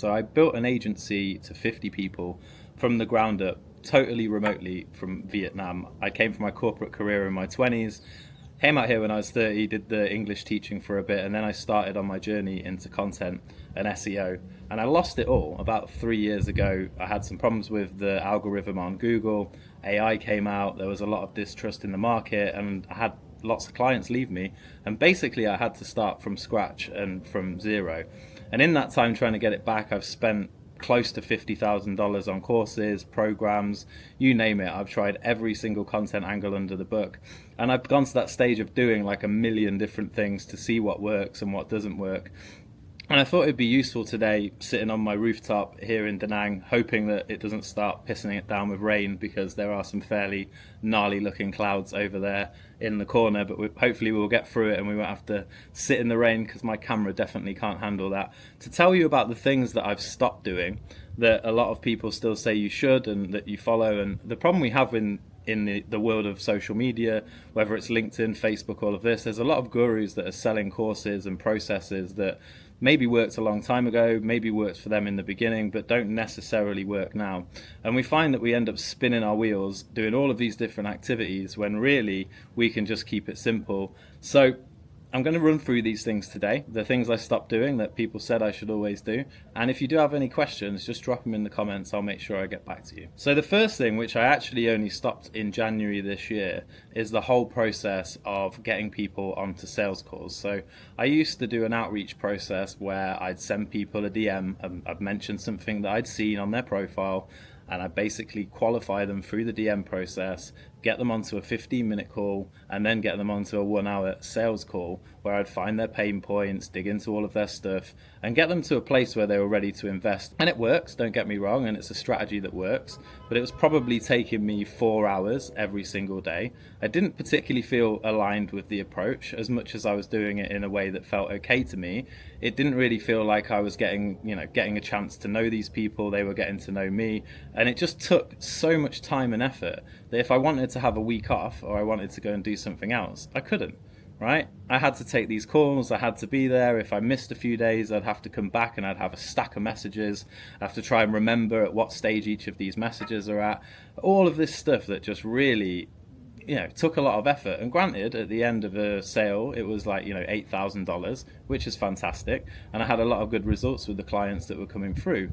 So I built an agency to 50 people from the ground up, totally remotely from Vietnam. I came from my corporate career in my 20s, came out here when I was 30, did the English teaching for a bit, and then I started on my journey into content and SEO. And I lost it all about 3 years ago. I had some problems with the algorithm on Google. AI came out, there was a lot of distrust in the market, and I had lots of clients leave me. And basically, I had to start from scratch and from zero. And in that time, trying to get it back, I've spent close to $50,000 on courses, programs, you name it. I've tried every single content angle under the book. And I've gone to that stage of doing like a million different things to see what works and what doesn't work. And I thought it'd be useful today, sitting on my rooftop here in Da Nang, hoping that it doesn't start pissing it down with rain, because there are some fairly gnarly looking clouds over there in the corner. But hopefully we'll get through it and we won't have to sit in the rain, because my camera definitely can't handle that. To tell you about the things that I've stopped doing that a lot of people still say you should and that you follow. And the problem we have in the world of social media, whether it's LinkedIn, Facebook, all of this, there's a lot of gurus that are selling courses and processes that maybe worked a long time ago, maybe worked for them in the beginning, but don't necessarily work now. And we find that we end up spinning our wheels doing all of these different activities when really we can just keep it simple. So I'm going to run through these things today, the things I stopped doing that people said I should always do. And if you do have any questions, just drop them in the comments. I'll make sure I get back to you. So the first thing, which I actually only stopped in January this year, is the whole process of getting people onto sales calls. So I used to do an outreach process where I'd send people a DM, and I'd mention something that I'd seen on their profile, and I basically qualify them through the DM process, get them onto a 15-minute call, and then get them onto a 1-hour sales call where I'd find their pain points, dig into all of their stuff, and get them to a place where they were ready to invest. And it works, don't get me wrong, and it's a strategy that works, but it was probably taking me 4 hours every single day. I didn't particularly feel aligned with the approach. As much as I was doing it in a way that felt okay to me, it didn't really feel like I was getting a chance to know these people. They were getting to know me, and it just took so much time and effort that if I wanted to have a week off or I wanted to go and do something else, I couldn't. Right? I had to take these calls, I had to be there. If I missed a few days, I'd have to come back and I'd have a stack of messages. I have to try and remember at what stage each of these messages are at. All of this stuff that just really, took a lot of effort. And granted, at the end of a sale, it was like, $8,000, which is fantastic. And I had a lot of good results with the clients that were coming through.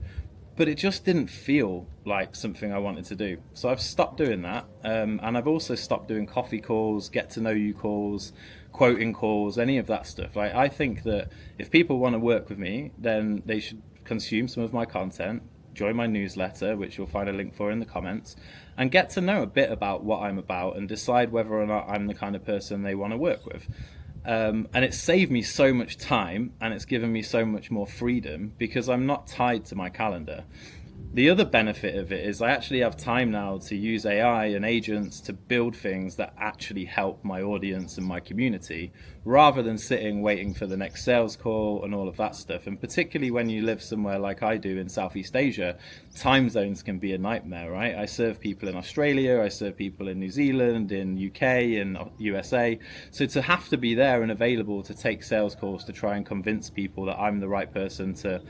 But it just didn't feel like something I wanted to do. So I've stopped doing that. And I've also stopped doing coffee calls, get to know you calls, quoting calls, any of that stuff. Like, I think that if people want to work with me, then they should consume some of my content, join my newsletter, which you'll find a link for in the comments, and get to know a bit about what I'm about and decide whether or not I'm the kind of person they want to work with. And it's saved me so much time, and it's given me so much more freedom because I'm not tied to my calendar. The other benefit of it is I actually have time now to use AI and agents to build things that actually help my audience and my community, rather than sitting waiting for the next sales call and all of that stuff. And particularly when you live somewhere like I do in Southeast Asia, time zones can be a nightmare, right? I serve people in Australia, I serve people in New Zealand, in UK, in USA. So to have to be there and available to take sales calls to try and convince people that I'm the right person to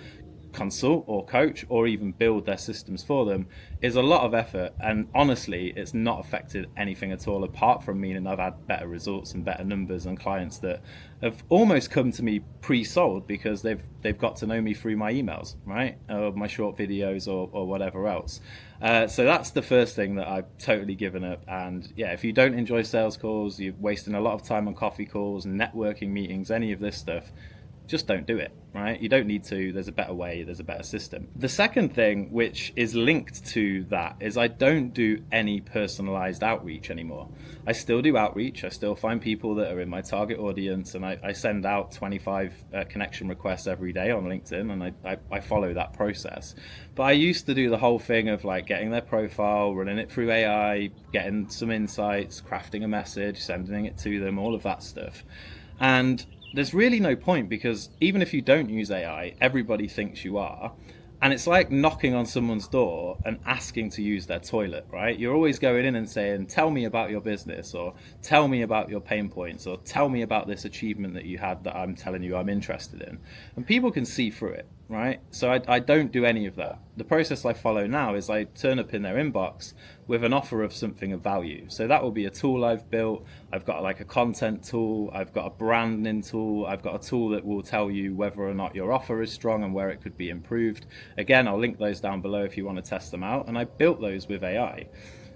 consult or coach or even build their systems for them is a lot of effort. And honestly, it's not affected anything at all, apart from meaning I've had better results and better numbers and clients that have almost come to me pre-sold because they've got to know me through my emails, right, or my short videos or whatever else. So that's the first thing that I've totally given up. And yeah, if you don't enjoy sales calls, you're wasting a lot of time on coffee calls, networking meetings, any of this stuff, just don't do it, right? You don't need to. There's a better way. There's a better system. The second thing, which is linked to that, is I don't do any personalized outreach anymore. I still do outreach. I still find people that are in my target audience, and I send out 25 connection requests every day on LinkedIn, and I follow that process. But I used to do the whole thing of like getting their profile, running it through AI, getting some insights, crafting a message, sending it to them, all of that stuff. And there's really no point, because even if you don't use AI, everybody thinks you are. And it's like knocking on someone's door and asking to use their toilet, right? You're always going in and saying, tell me about your business, or tell me about your pain points, or tell me about this achievement that you had that I'm telling you I'm interested in. And people can see through it. right? So I don't do any of that. The process I follow now is I turn up in their inbox with an offer of something of value. So that will be a tool I've built. I've got like a content tool, I've got a branding tool, I've got a tool that will tell you whether or not your offer is strong and where it could be improved. Again, I'll link those down below if you want to test them out. And I built those with AI.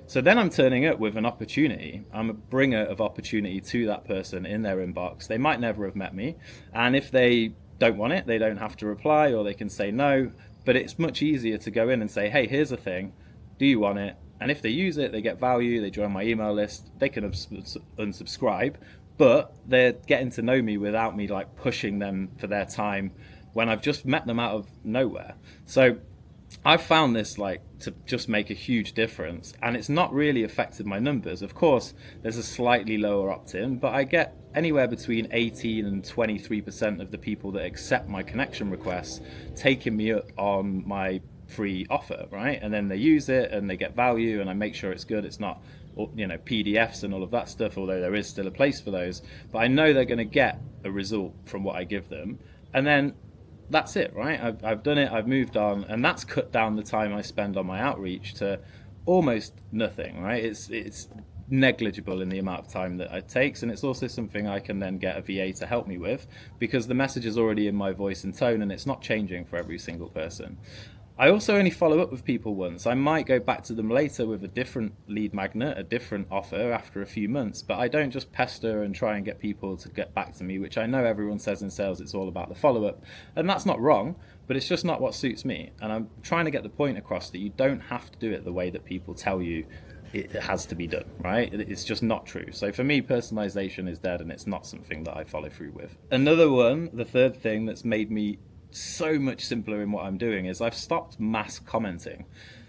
So then I'm turning up with an opportunity. I'm a bringer of opportunity to that person in their inbox. They might never have met me. And if they don't want it, they don't have to reply, or they can say no. But it's much easier to go in and say, hey, here's a thing. Do you want it? And if they use it, they get value, they join my email list, they can unsubscribe, but they're getting to know me without me like pushing them for their time when I've just met them out of nowhere. So I've found this like to just make a huge difference, and it's not really affected my numbers. Of course, there's a slightly lower opt-in, but I get anywhere between 18 and 23% of the people that accept my connection requests taking me up on my free offer, right? And then they use it and they get value, and I make sure it's good. It's not, you know, PDFs and all of that stuff, although there is still a place for those. But I know they're going to get a result from what I give them, and then that's it, right? I've done it, I've moved on, and that's cut down the time I spend on my outreach to almost nothing, right? It's negligible in the amount of time that it takes, and it's also something I can then get a VA to help me with, because the message is already in my voice and tone, and it's not changing for every single person. I also only follow up with people once. I might go back to them later with a different lead magnet, a different offer after a few months, but I don't just pester and try and get people to get back to me, which I know everyone says in sales it's all about the follow-up, and that's not wrong, but it's just not what suits me. And I'm trying to get the point across that you don't have to do it the way that people tell you it has to be done, right? It's just not true. So for me, personalization is dead, and it's not something that I follow through with. Another one, the third thing that's made me so much simpler in what I'm doing, is I've stopped mass commenting.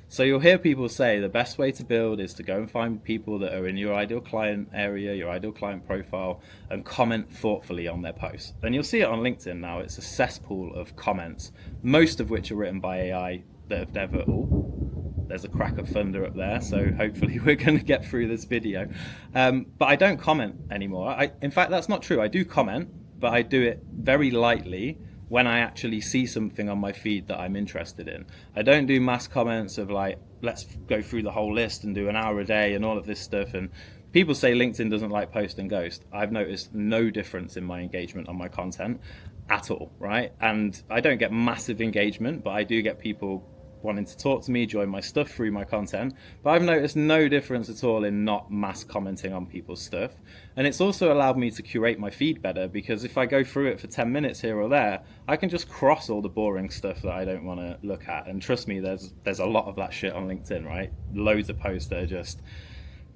So you'll hear people say the best way to build is to go and find people that are in your ideal client area, your ideal client profile, and comment thoughtfully on their posts. And you'll see it on LinkedIn now. It's a cesspool of comments, most of which are written by AI that have never... there's a crack of thunder up there, so hopefully we're going to get through this video. But I don't comment anymore. In fact, that's not true. I do comment, but I do it very lightly when I actually see something on my feed that I'm interested in. I don't do mass comments of like, let's go through the whole list and do an hour a day and all of this stuff. And people say LinkedIn doesn't like post and ghost. I've noticed no difference in my engagement on my content at all, right? And I don't get massive engagement, but I do get people wanting to talk to me, join my stuff through my content, but I've noticed no difference at all in not mass commenting on people's stuff. And it's also allowed me to curate my feed better, because if I go through it for 10 minutes here or there, I can just cross all the boring stuff that I don't want to look at. And trust me, there's a lot of that shit on LinkedIn, right? Loads of posts that are just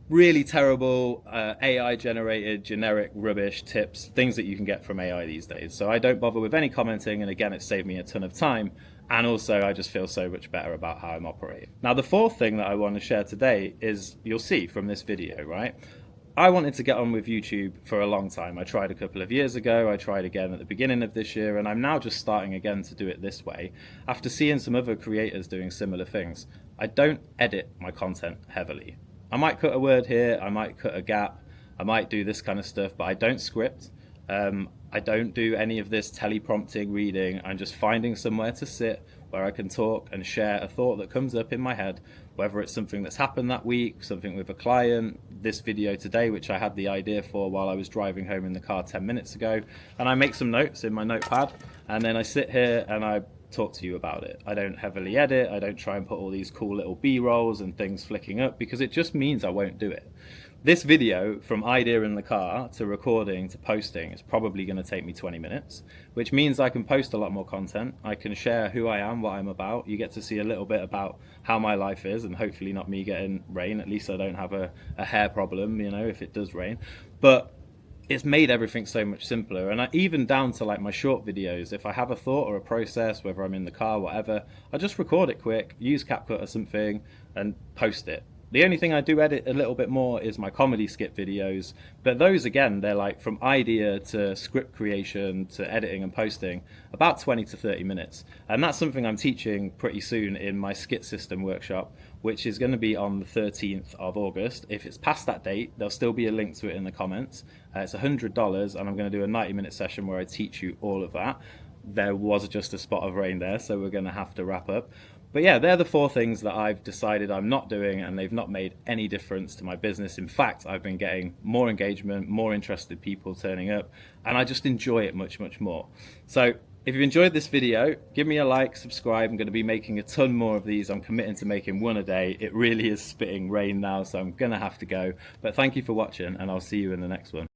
really terrible, AI generated, generic rubbish tips, things that you can get from AI these days. So I don't bother with any commenting, and again, it's saved me a ton of time. And also, I just feel so much better about how I'm operating. Now, the fourth thing that I want to share today is, you'll see from this video, right? I wanted to get on with YouTube for a long time. I tried a couple of years ago, I tried again at the beginning of this year, and I'm now just starting again to do it this way, after seeing some other creators doing similar things. I don't edit my content heavily. I might cut a word here, I might cut a gap, I might do this kind of stuff, but I don't script. I don't do any of this teleprompting reading. I'm just finding somewhere to sit where I can talk and share a thought that comes up in my head, whether it's something that's happened that week, something with a client, this video today, which I had the idea for while I was driving home in the car 10 minutes ago. And I make some notes in my notepad, and then I sit here and I talk to you about it. I don't heavily edit. I don't try and put all these cool little B-rolls and things flicking up, because it just means I won't do it. This video, from idea in the car to recording to posting, is probably going to take me 20 minutes, which means I can post a lot more content. I can share who I am, what I'm about. You get to see a little bit about how my life is, and hopefully not me getting rain. At least I don't have a hair problem, you know, if it does rain. But it's made everything so much simpler. And even down to like my short videos, if I have a thought or a process, whether I'm in the car, whatever, I just record it quick, use CapCut or something, and post it. The only thing I do edit a little bit more is my comedy skit videos, but those, again, they're like from idea to script creation to editing and posting, about 20 to 30 minutes. And that's something I'm teaching pretty soon in my Skit System workshop, which is going to be on the 13th of August. If it's past that date, there'll still be a link to it in the comments. It's $100, and I'm going to do a 90-minute session where I teach you all of that. there was just a spot of rain there, so we're going to have to wrap up. But yeah, they're the 4 things that I've decided I'm not doing, and they've not made any difference to my business. In fact, I've been getting more engagement, more interested people turning up, and I just enjoy it much, much more. So if you've enjoyed this video, give me a like, subscribe. I'm going to be making a ton more of these. I'm committing to making one a day. It really is spitting rain now, so I'm going to have to go. But thank you for watching, and I'll see you in the next one.